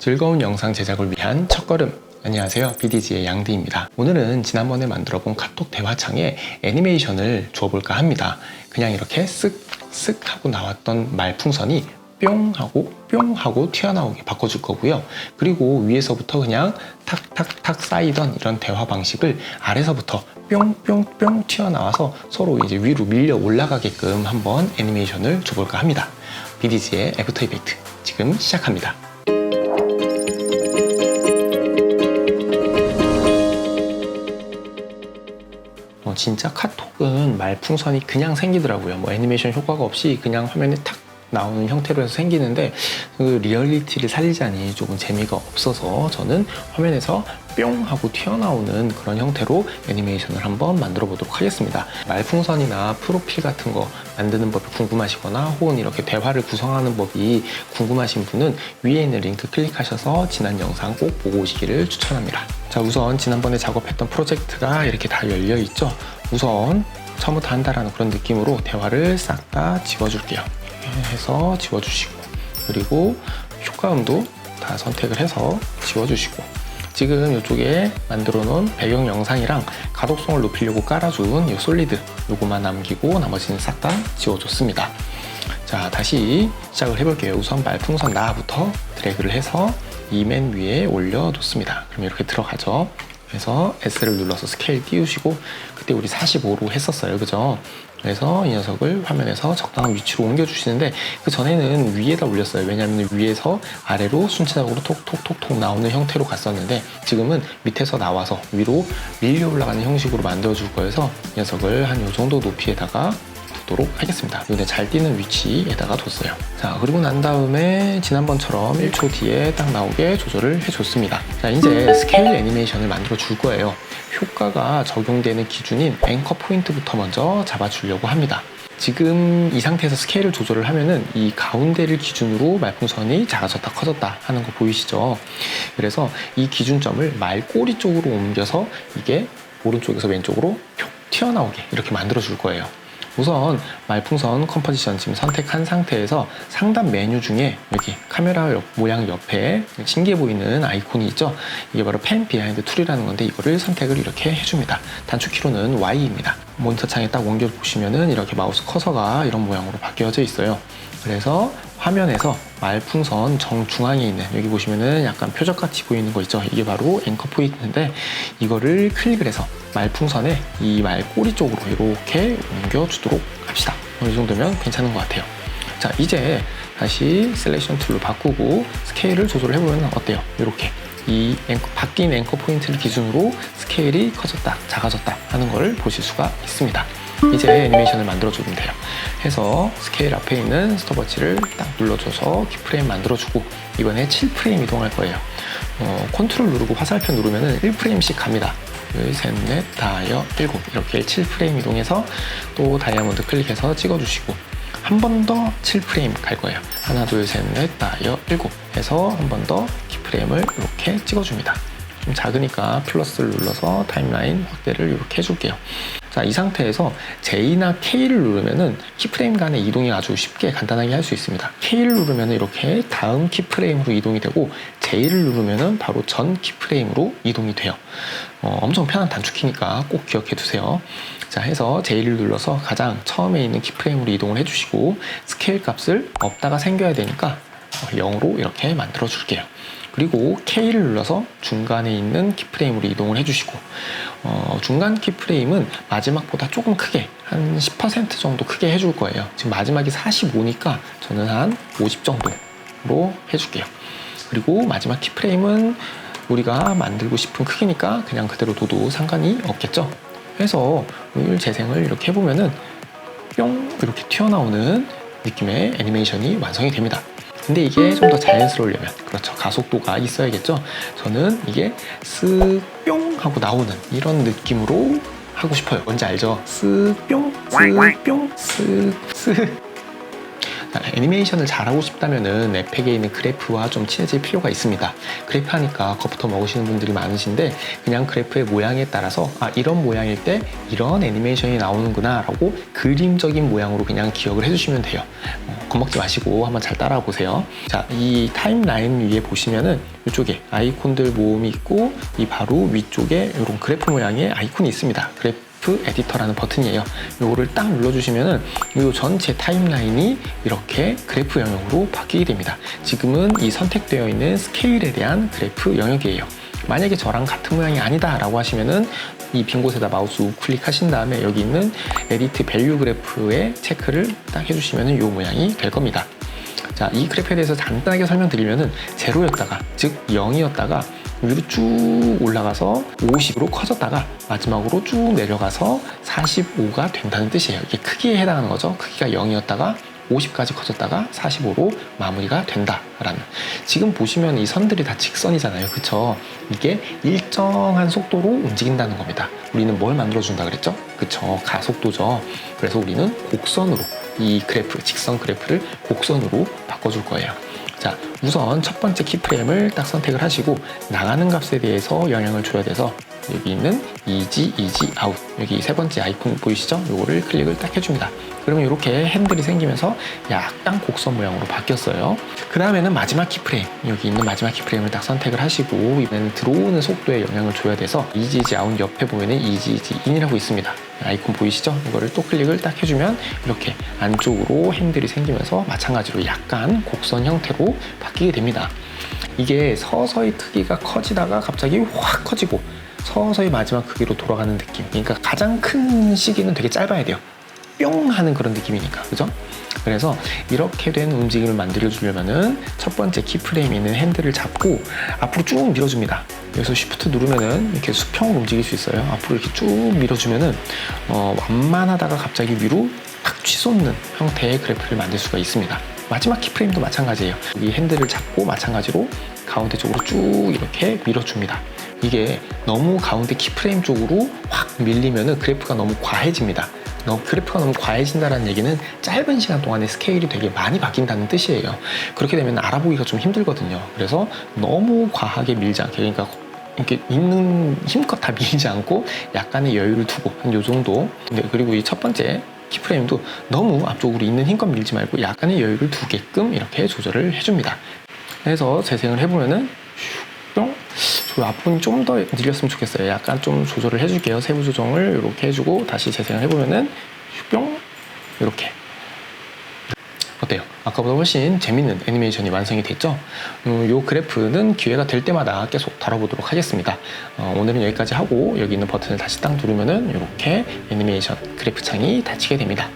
즐거운 영상 제작을 위한 첫걸음. 안녕하세요, BDG의 양디입니다. 오늘은 지난번에 만들어본 카톡 대화창에 애니메이션을 줘볼까 합니다. 그냥 이렇게 쓱쓱 하고 나왔던 말풍선이 뿅 하고 튀어나오게 바꿔줄 거고요. 그리고 위에서부터 그냥 탁탁탁 쌓이던 이런 대화 방식을 아래서부터 뿅뿅뿅 튀어나와서 서로 이제 위로 밀려 올라가게끔 한번 애니메이션을 줘볼까 합니다. BDG의 애프터 이펙트 지금 시작합니다. 진짜 카톡은 말풍선이 그냥 생기더라고요. 뭐 애니메이션 효과가 없이 그냥 화면에 탁 나오는 형태로 해서 생기는데 그 리얼리티를 살리자니 조금 재미가 없어서 저는 화면에서 뿅 하고 튀어나오는 그런 형태로 애니메이션을 한번 만들어 보도록 하겠습니다. 말풍선이나 프로필 같은 거 만드는 법이 궁금하시거나 혹은 이렇게 대화를 구성하는 법이 궁금하신 분은 위에 있는 링크 클릭하셔서 지난 영상 꼭 보고 오시기를 추천합니다. 자, 우선 지난번에 작업했던 프로젝트가 이렇게 다 열려 있죠. 우선 처음부터 한다라는 그런 느낌으로 대화를 싹 다 지워줄게요. 해서 지워주시고, 그리고 효과음도 다 선택을 해서 지워주시고, 지금 이쪽에 만들어 놓은 배경 영상이랑 가독성을 높이려고 깔아준 이 솔리드 요거만 남기고 나머지는 싹 다 지워줬습니다. 자, 다시 시작을 해볼게요. 우선 말풍선 나부터 드래그를 해서 이 맨 위에 올려놓습니다. 그럼 이렇게 들어가죠. 그래서 S를 눌러서 스케일 띄우시고, 그때 우리 45로 했었어요, 그죠? 그래서 이 녀석을 화면에서 적당한 위치로 옮겨주시는데, 그 전에는 위에다 올렸어요. 왜냐하면 위에서 아래로 순차적으로 톡톡톡톡 나오는 형태로 갔었는데, 지금은 밑에서 나와서 위로 밀려 올라가는 형식으로 만들어줄 거여서 이 녀석을 한 이 정도 높이에다가 두도록 하겠습니다. 눈에 잘 띄는 위치에다가 뒀어요. 자, 그리고 난 다음에 지난번처럼 1초 뒤에 딱 나오게 조절을 해줬습니다. 자, 이제 스케일 애니메이션을 만들어 줄 거예요. 효과가 적용되는 기준인 앵커 포인트부터 먼저 잡아주려고 합니다. 지금 이 상태에서 스케일을 조절을 하면은 이 가운데를 기준으로 말풍선이 작아졌다 커졌다 하는 거 보이시죠? 그래서 이 기준점을 말꼬리 쪽으로 옮겨서 이게 오른쪽에서 왼쪽으로 쭉 튀어나오게 이렇게 만들어 줄 거예요. 우선 말풍선 컴포지션 지금 선택한 상태에서 상단 메뉴 중에 여기 카메라 모양 옆에 신기해 보이는 아이콘이 있죠? 이게 바로 펜 비하인드 툴이라는 건데 이거를 선택을 이렇게 해줍니다. 단축키로는 Y입니다. 모니터 창에 딱 옮겨 보시면은 이렇게 마우스 커서가 이런 모양으로 바뀌어져 있어요. 그래서 화면에서 말풍선 정중앙에 있는 여기 보시면은 약간 표적같이 보이는 거 있죠? 이게 바로 앵커 포인트인데 이거를 클릭을 해서 말풍선에 이 말꼬리 쪽으로 이렇게 옮겨주도록 합시다. 이 정도면 괜찮은 것 같아요. 자, 이제 다시 셀렉션 툴로 바꾸고 스케일을 조절을 해보면 어때요? 이렇게 이 바뀐 앵커 포인트를 기준으로 스케일이 커졌다, 작아졌다 하는 걸 보실 수가 있습니다. 이제 애니메이션을 만들어주면 돼요. 해서 스케일 앞에 있는 스톱워치를 딱 눌러줘서 키프레임 만들어주고 이번에 7프레임 이동할 거예요. 컨트롤 누르고 화살표 누르면 1프레임씩 갑니다. 둘, 셋, 넷, 다여, 일곱 이렇게 7프레임 이동해서 또 다이아몬드 클릭해서 찍어주시고 한 번 더 7프레임 갈 거예요. 하나, 둘, 셋, 넷, 다여, 일곱 해서 한 번 더 키프레임을 이렇게 찍어줍니다. 좀 작으니까 플러스를 눌러서 타임라인 확대를 이렇게 해줄게요. 자, 이 상태에서 J나 K를 누르면은 키프레임 간의 이동이 아주 쉽게 간단하게 할 수 있습니다. K를 누르면은 이렇게 다음 키프레임으로 이동이 되고 J를 누르면은 바로 전 키프레임으로 이동이 돼요. 엄청 편한 단축키니까 꼭 기억해 두세요. 자, 해서 J를 눌러서 가장 처음에 있는 키프레임으로 이동을 해주시고 스케일 값을 없다가 생겨야 되니까 0으로 이렇게 만들어 줄게요. 그리고 K를 눌러서 중간에 있는 키프레임으로 이동을 해주시고 중간 키프레임은 마지막보다 조금 크게 한 10% 정도 크게 해줄 거예요. 지금 마지막이 45니까 저는 한 50 정도로 해줄게요. 그리고 마지막 키프레임은 우리가 만들고 싶은 크기니까 그냥 그대로 둬도 상관이 없겠죠. 해서 오늘 재생을 이렇게 해보면은 뿅 이렇게 튀어나오는 느낌의 애니메이션이 완성이 됩니다. 근데 이게 좀 더 자연스러우려면 그렇죠, 가속도가 있어야겠죠. 저는 이게 스뿅 하고 나오는 이런 느낌으로 하고 싶어요. 뭔지 알죠? 스뿅 스뿅 스 애니메이션을 잘하고 싶다면은 앱팩에 있는 그래프와 좀 친해질 필요가 있습니다. 그래프 하니까 겁부터 먹으시는 분들이 많으신데 그냥 그래프의 모양에 따라서 이런 모양일 때 이런 애니메이션이 나오는구나 라고 그림적인 모양으로 그냥 기억을 해주시면 돼요. 겁먹지 마시고 한번 잘 따라와 보세요. 자, 이 타임라인 위에 보시면은 이쪽에 아이콘들 모음이 있고 이 바로 위쪽에 이런 그래프 모양의 아이콘이 있습니다. 그래프 에디터라는 버튼이에요. 이거를 딱 눌러주시면은 이 전체 타임라인이 이렇게 그래프 영역으로 바뀌게 됩니다. 지금은 이 선택되어 있는 스케일에 대한 그래프 영역이에요. 만약에 저랑 같은 모양이 아니다 라고 하시면은 이 빈 곳에다 마우스 우클릭 하신 다음에 여기 있는 에디트 밸류 그래프에 체크를 딱 해주시면 이 모양이 될 겁니다. 자, 이 그래프에 대해서 간단하게 설명드리면은 제로였다가, 즉 0이었다가 위로 쭉 올라가서 50으로 커졌다가 마지막으로 쭉 내려가서 45가 된다는 뜻이에요. 이게 크기에 해당하는 거죠. 크기가 0이었다가 50까지 커졌다가 45로 마무리가 된다라는. 지금 보시면 이 선들이 다 직선이잖아요. 그쵸? 이게 일정한 속도로 움직인다는 겁니다. 우리는 뭘 만들어준다 그랬죠? 그쵸? 가속도죠. 그래서 우리는 곡선으로 이 그래프, 직선 그래프를 곡선으로 바꿔줄 거예요. 자, 우선 첫 번째 키프레임을 딱 선택을 하시고 나가는 값에 대해서 영향을 줘야 돼서 여기 있는 easy out, 여기 세 번째 아이콘 보이시죠? 요거를 클릭을 딱 해줍니다. 그러면 이렇게 핸들이 생기면서 약간 곡선 모양으로 바뀌었어요. 그 다음에는 마지막 키프레임, 여기 있는 마지막 키프레임을 딱 선택을 하시고 이번에는 들어오는 속도에 영향을 줘야 돼서 easy out 옆에 보면은 easy in이라고 있습니다. 아이콘 보이시죠? 이거를 또 클릭을 딱 해주면 이렇게 안쪽으로 핸들이 생기면서 마찬가지로 약간 곡선 형태로 바뀌게 됩니다. 이게 서서히 크기가 커지다가 갑자기 확 커지고 서서히 마지막 크기로 돌아가는 느낌. 그러니까 가장 큰 시기는 되게 짧아야 돼요. 뿅 하는 그런 느낌이니까, 그죠? 그래서 이렇게 된 움직임을 만들어 주려면은 첫 번째 키프레임에 있는 핸들을 잡고 앞으로 쭉 밀어줍니다. 여기서 쉬프트 누르면은 이렇게 수평으로 움직일 수 있어요. 앞으로 이렇게 쭉 밀어주면은 완만하다가 갑자기 위로 탁 치솟는 형태의 그래프를 만들 수가 있습니다. 마지막 키프레임도 마찬가지예요. 이 핸들을 잡고 마찬가지로 가운데 쪽으로 쭉 이렇게 밀어줍니다. 이게 너무 가운데 키프레임 쪽으로 확 밀리면은 그래프가 너무 과해집니다. 그래프가 너무 과해진다는 얘기는 짧은 시간 동안에 스케일이 되게 많이 바뀐다는 뜻이에요. 그렇게 되면 알아보기가 좀 힘들거든요. 그래서 너무 과하게 밀지 않게, 그러니까 이렇게 있는 힘껏 다 밀지 않고 약간의 여유를 두고 한 요 정도. 그리고 이 첫 번째 키프레임도 너무 앞쪽으로 있는 힘껏 밀지 말고 약간의 여유를 두게끔 이렇게 조절을 해줍니다. 그래서 재생을 해보면은 뿅, 저 앞부분이 좀 더 늘렸으면 좋겠어요. 약간 좀 조절을 해줄게요. 세부 조정을 이렇게 해주고 다시 재생을 해보면은 뿅, 이렇게. 어때요? 아까보다 훨씬 재밌는 애니메이션이 완성이 됐죠? 이 그래프는 기회가 될 때마다 계속 다뤄보도록 하겠습니다. 오늘은 여기까지 하고 여기 있는 버튼을 다시 딱 누르면은 이렇게 애니메이션 그래프 창이 닫히게 됩니다.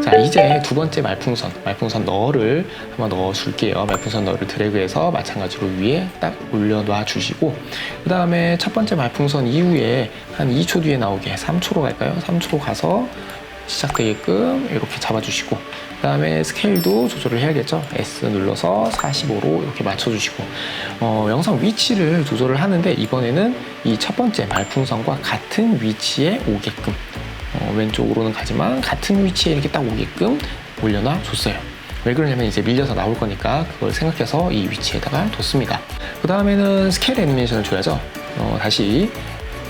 자, 이제 두 번째 말풍선 너를 한번 넣어줄게요. 말풍선 너를 드래그해서 마찬가지로 위에 딱 올려놔 주시고, 그 다음에 첫 번째 말풍선 이후에 한 2초 뒤에 나오게 3초로 갈까요? 3초로 가서 시작되게끔 이렇게 잡아주시고, 그 다음에 스케일도 조절을 해야겠죠. S 눌러서 45로 이렇게 맞춰주시고, 영상 위치를 조절을 하는데 이번에는 이 첫 번째 말풍선과 같은 위치에 오게끔, 왼쪽으로는 가지만 같은 위치에 이렇게 딱 오게끔 올려놔 줬어요. 왜 그러냐면 이제 밀려서 나올 거니까 그걸 생각해서 이 위치에다가 뒀습니다. 그 다음에는 스케일 애니메이션을 줘야죠. 다시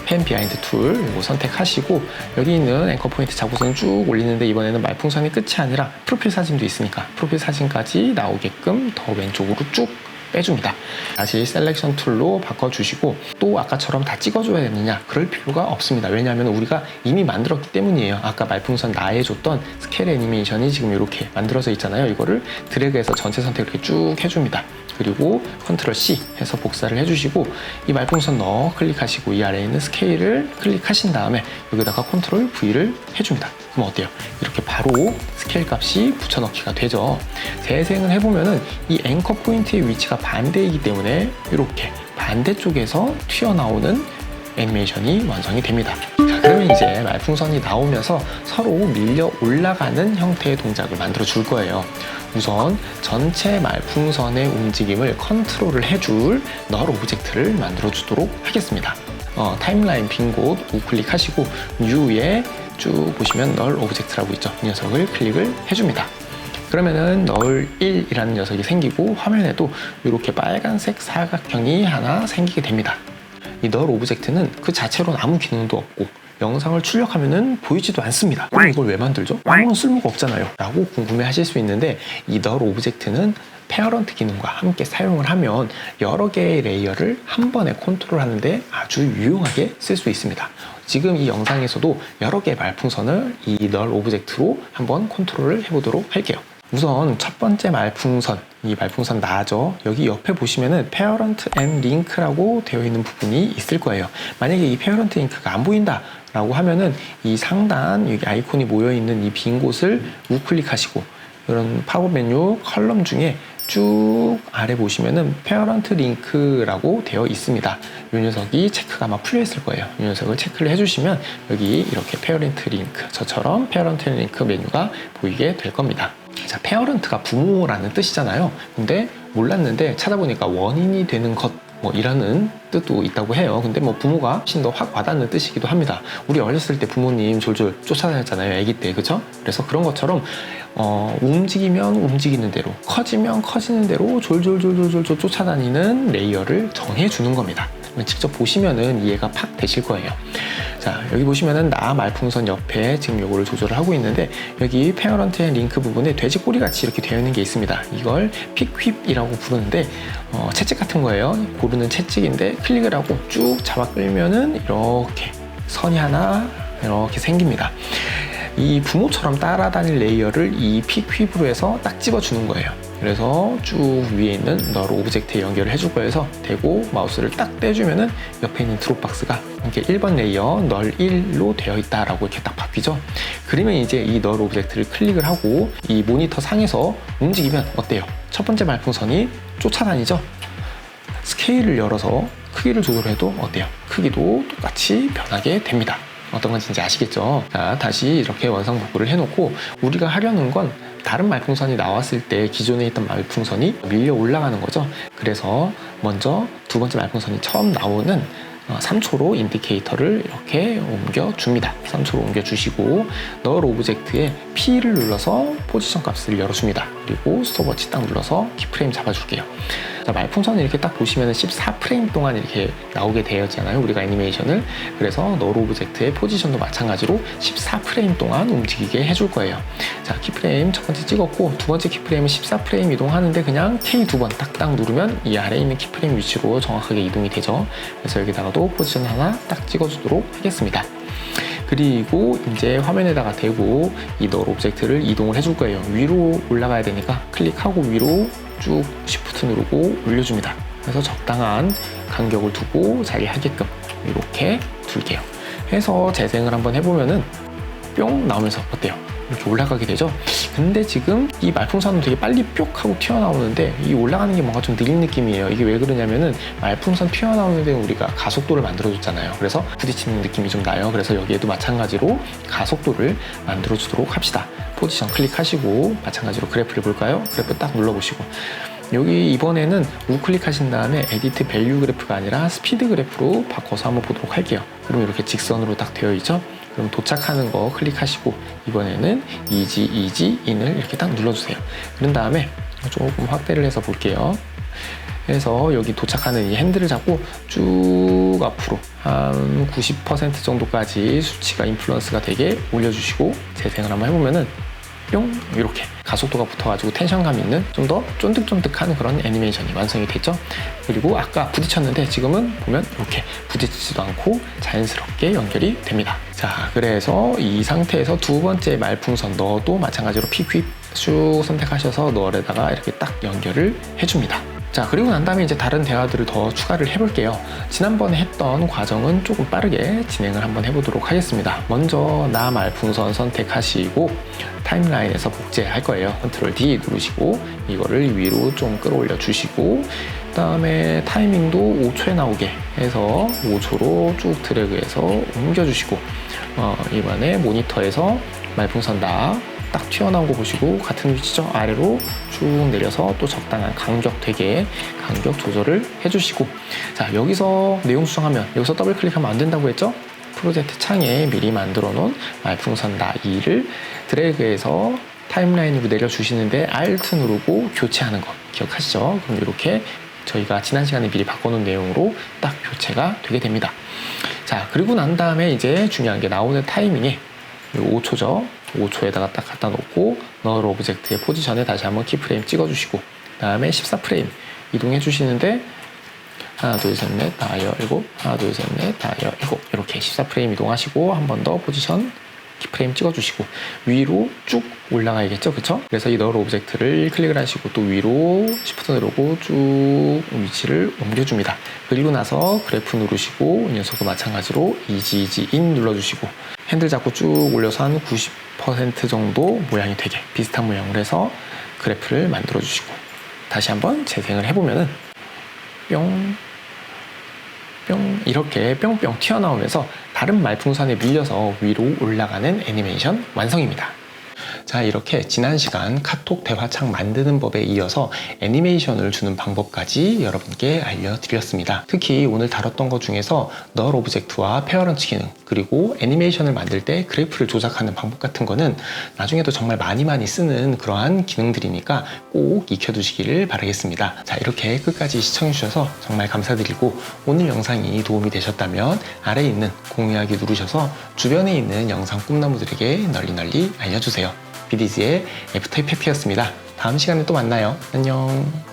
펜 비하인드 툴 이거 선택하시고 여기 있는 앵커 포인트 잡고서는 쭉 올리는데 이번에는 말풍선이 끝이 아니라 프로필 사진도 있으니까 프로필 사진까지 나오게끔 더 왼쪽으로 쭉 빼줍니다. 다시 셀렉션 툴로 바꿔주시고, 또 아까처럼 다 찍어줘야 되느냐? 그럴 필요가 없습니다. 왜냐하면 우리가 이미 만들었기 때문이에요. 아까 말풍선 나에 줬던 스케일 애니메이션이 지금 이렇게 만들어져 있잖아요. 이거를 드래그해서 전체 선택을 이렇게 쭉 해줍니다. 그리고 컨트롤 C 해서 복사를 해주시고 이 말풍선 넣어 클릭하시고 이 아래에 있는 스케일을 클릭하신 다음에 여기다가 컨트롤 V를 해줍니다. 그럼 어때요? 이렇게 바로 스케일 값이 붙여넣기가 되죠. 재생을 해보면은 이 앵커 포인트의 위치가 반대이기 때문에 이렇게 반대쪽에서 튀어나오는 애니메이션이 완성이 됩니다. 자, 그러면 이제 말풍선이 나오면서 서로 밀려 올라가는 형태의 동작을 만들어 줄 거예요. 우선 전체 말풍선의 움직임을 컨트롤을 해줄 널 오브젝트를 만들어 주도록 하겠습니다. 타임라인 빈 곳 우클릭하시고 New에 쭉 보시면 널 오브젝트라고 있죠. 이 녀석을 클릭을 해줍니다. 그러면은 널1이라는 녀석이 생기고 화면에도 이렇게 빨간색 사각형이 하나 생기게 됩니다. 이 널 오브젝트는 그 자체로는 아무 기능도 없고 영상을 출력하면은 보이지도 않습니다. 그럼 이걸 왜 만들죠? 아무런 쓸모가 없잖아요 라고 궁금해 하실 수 있는데, 이 널 오브젝트는 페어런트 기능과 함께 사용을 하면 여러 개의 레이어를 한 번에 컨트롤하는데 아주 유용하게 쓸 수 있습니다. 지금 이 영상에서도 여러 개의 말풍선을 이 널 오브젝트로 한번 컨트롤을 해보도록 할게요. 우선 첫 번째 말풍선, 이 말풍선 나죠. 여기 옆에 보시면은 페어런트 앤 링크라고 되어 있는 부분이 있을 거예요. 만약에 이 페어런트 링크가 안 보인다 라고 하면은 이 상단 여기 아이콘이 모여 있는 이 빈 곳을 우클릭하시고 이런 팝업 메뉴 컬럼 중에 쭉 아래 보시면은 페어런트 링크라고 되어 있습니다. 이 녀석이 체크가 아마 풀려 있을 거예요. 이 녀석을 체크를 해주시면 여기 이렇게 페어런트 링크, 저처럼 페어런트 링크 메뉴가 보이게 될 겁니다. 자, 페어런트가 부모라는 뜻이잖아요. 근데 몰랐는데 찾아보니까 원인이 되는 것 뭐 이라는 뜻도 있다고 해요. 근데 뭐 부모가 훨씬 더 확 와닿는 뜻이기도 합니다. 우리 어렸을 때 부모님 졸졸 쫓아다녔잖아요. 아기 때, 그쵸? 그래서 그런 것처럼 움직이면 움직이는 대로, 커지면 커지는 대로 졸졸 쫓아다니는 레이어를 정해주는 겁니다. 직접 보시면은 이해가 팍 되실 거예요. 자, 여기 보시면은 나 말풍선 옆에 지금 요거를 조절을 하고 있는데, 여기 페어런트 앤 링크 부분에 돼지 꼬리 같이 이렇게 되어 있는 게 있습니다. 이걸 픽 휩이라고 부르는데 채찍 같은 거예요. 고르는 채찍인데 클릭을 하고 쭉 잡아 끌면은 이렇게 선이 하나 이렇게 생깁니다. 이 부모처럼 따라다닐 레이어를 이 픽 휩으로 해서 딱 집어주는 거예요. 그래서 쭉 위에 있는 널 오브젝트에 연결을 해줄 거여서 대고 마우스를 딱 떼주면은 옆에 있는 드롭박스가 이렇게 1번 레이어 널 1로 되어 있다라고 이렇게 딱 바뀌죠. 그러면 이제 이 널 오브젝트를 클릭을 하고 이 모니터 상에서 움직이면 어때요? 첫 번째 말풍선이 쫓아다니죠? 스케일을 열어서 크기를 조절해도 어때요? 크기도 똑같이 변하게 됩니다. 어떤 건지 이제 아시겠죠? 자, 다시 이렇게 원상복구를 해놓고 우리가 하려는 건 다른 말풍선이 나왔을 때 기존에 있던 말풍선이 밀려 올라가는 거죠. 그래서 먼저 두 번째 말풍선이 처음 나오는 3초로 인디케이터를 이렇게 옮겨줍니다. 3초로 옮겨주시고 널 오브젝트에 P를 눌러서 포지션 값을 열어줍니다. 그리고 스톱워치 딱 눌러서 키프레임 잡아줄게요. 자, 말풍선을 이렇게 딱 보시면 14프레임 동안 이렇게 나오게 되었잖아요. 우리가 애니메이션을. 그래서 널 오브젝트의 포지션도 마찬가지로 14프레임 동안 움직이게 해줄 거예요. 자, 키프레임 첫 번째 찍었고 두 번째 키프레임은 14프레임 이동하는데 그냥 K 두 번 딱딱 누르면 이 아래에 있는 키프레임 위치로 정확하게 이동이 되죠. 그래서 여기다가도 포지션 하나 딱 찍어주도록 하겠습니다. 그리고 이제 화면에다가 대고 이 널 오브젝트를 이동을 해줄 거예요. 위로 올라가야 되니까 클릭하고 위로 쭉 Shift 누르고 올려줍니다. 그래서 적당한 간격을 두고 자리 하게끔 이렇게 둘게요. 해서 재생을 한번 해보면은 뿅 나오면서 어때요? 이렇게 올라가게 되죠? 근데 지금 이 말풍선은 되게 빨리 뿅 하고 튀어나오는데 이 올라가는 게 뭔가 좀 느린 느낌이에요. 이게 왜 그러냐면은 말풍선 튀어나오는 데는 우리가 가속도를 만들어줬잖아요. 그래서 부딪히는 느낌이 좀 나요. 그래서 여기에도 마찬가지로 가속도를 만들어주도록 합시다. 포지션 클릭하시고 마찬가지로 그래프를 볼까요? 그래프 딱 눌러보시고 여기 이번에는 우클릭 하신 다음에 에디트 밸류 그래프가 아니라 스피드 그래프로 바꿔서 한번 보도록 할게요. 그럼 이렇게 직선으로 딱 되어 있죠? 그럼 도착하는 거 클릭하시고 이번에는 이지 인을 이렇게 딱 눌러주세요. 그런 다음에 조금 확대를 해서 볼게요. 그래서 여기 도착하는 이 핸들을 잡고 쭉 앞으로 한 90% 정도까지 수치가 인플루언스가 되게 올려주시고 재생을 한번 해보면은 뿅 이렇게 가속도가 붙어가지고 텐션감 있는 좀 더 쫀득쫀득한 그런 애니메이션이 완성이 됐죠. 그리고 아까 부딪혔는데 지금은 보면 이렇게 부딪히지도 않고 자연스럽게 연결이 됩니다. 자, 그래서 이 상태에서 두 번째 말풍선 너도 마찬가지로 픽 쭉 선택하셔서 너에다가 이렇게 딱 연결을 해줍니다. 자, 그리고 난 다음에 이제 다른 대화들을 더 추가를 해볼게요. 지난번에 했던 과정은 조금 빠르게 진행을 한번 해보도록 하겠습니다. 먼저 나 말풍선 선택하시고 타임라인에서 복제할 거예요. 컨트롤 D 누르시고 이거를 위로 좀 끌어올려 주시고 그 다음에 타이밍도 5초에 나오게 해서 5초로 쭉 드래그해서 옮겨주시고 이번에 모니터에서 말풍선 딱 튀어나온 거 보시고 같은 위치죠? 아래로 쭉 내려서 또 적당한 간격 되게 간격 조절을 해주시고 자, 여기서 내용 수정하면 여기서 더블 클릭하면 안 된다고 했죠? 프로젝트 창에 미리 만들어 놓은 말풍선 나2를 드래그해서 타임라인으로 내려주시는데 Alt 누르고 교체하는 거 기억하시죠? 그럼 이렇게 저희가 지난 시간에 미리 바꿔놓은 내용으로 딱 교체가 되게 됩니다. 자, 그리고 난 다음에 이제 중요한 게 나오는 타이밍에 5초죠. 5초에다가 딱 갖다 놓고 널 오브젝트의 포지션에 다시 한번 키프레임 찍어주시고 그 다음에 14프레임 이동해 주시는데 하나 둘 셋 넷 다 열고 하나 둘 셋 넷 다 열고 이렇게 14프레임 이동하시고 한 번 더 포지션 키프레임 찍어주시고 위로 쭉 올라가야겠죠, 그쵸? 그래서 이 널 오브젝트를 클릭을 하시고 또 위로 Shift 누르고 쭉 위치를 옮겨줍니다. 그리고 나서 그래프 누르시고 이 녀석도 마찬가지로 이지 인 눌러주시고 핸들 잡고 쭉 올려서 한 90% 정도 모양이 되게 비슷한 모양으로 해서 그래프를 만들어 주시고 다시 한번 재생을 해보면은 뿅 뿅 이렇게 뿅뿅 튀어나오면서 다른 말풍선에 밀려서 위로 올라가는 애니메이션 완성입니다. 자, 이렇게 지난 시간 카톡 대화창 만드는 법에 이어서 애니메이션을 주는 방법까지 여러분께 알려드렸습니다. 특히 오늘 다뤘던 것 중에서 널 오브젝트와 페어런트 기능 그리고 애니메이션을 만들 때 그래프를 조작하는 방법 같은 거는 나중에도 정말 많이 쓰는 그러한 기능들이니까 꼭 익혀두시기를 바라겠습니다. 자, 이렇게 끝까지 시청해주셔서 정말 감사드리고 오늘 영상이 도움이 되셨다면 아래에 있는 공유하기 누르셔서 주변에 있는 영상 꿈나무들에게 널리 알려주세요. 비디즈의 애프터 이펙트였습니다. 다음 시간에 또 만나요. 안녕.